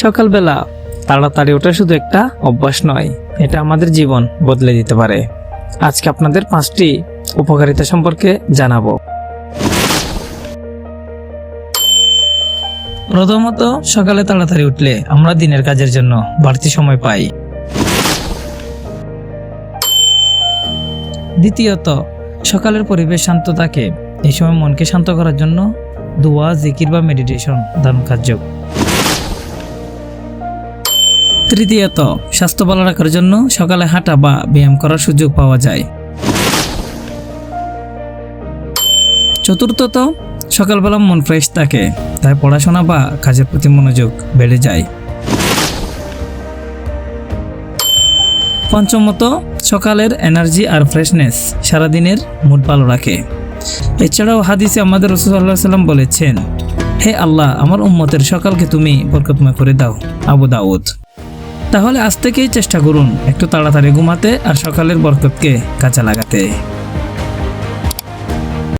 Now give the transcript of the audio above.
সকালবেলা তাড়াতাড়ি ওঠা শুধু একটা অভ্যাস নয়, এটা আমাদের জীবন বদলে দিতে পারে। আজকে আপনাদের 5টি উপকারিতা সম্পর্কে জানাবো। প্রথমত, সকালে তাড়াতাড়ি উঠলে আমরা দিনের কাজের জন্য বাড়তি সময় পাই। দ্বিতীয়ত, সকালের পরিবেশ শান্ত থাকে। এই সময় মনকে শান্ত করার জন্য দোয়া, জিকির বা মেডিটেশন দারুণ কার্যকর। তৃতীয়ত, স্বাস্থ্য ভালো রাখার জন্য সকালে হাঁটা বা ব্যায়াম করার সুযোগ পাওয়া যায়। চতুর্থত, সকালবেলা মন ফ্রেশ থাকে, তাই পড়াশোনা বা কাজের প্রতি মনোযোগ বেড়ে যায়। পঞ্চমত, সকালের এনার্জি আর ফ্রেশনেস সারাদিনের মুড ভালো রাখে। এছাড়াও হাদিসে আমাদের রাসূল সাল্লাল্লাহু আলাইহি ওয়াসাল্লাম বলেছেন, হে আল্লাহ, আমার উম্মতের সকালকে তুমি বরকতময় করে দাও। আবু দাউদ। তাহলে আজ থেকেই চেষ্টা করুন একটু তাড়াতাড়ি ঘুমাতে আর সকালের বরকতকে কাজে লাগাতে।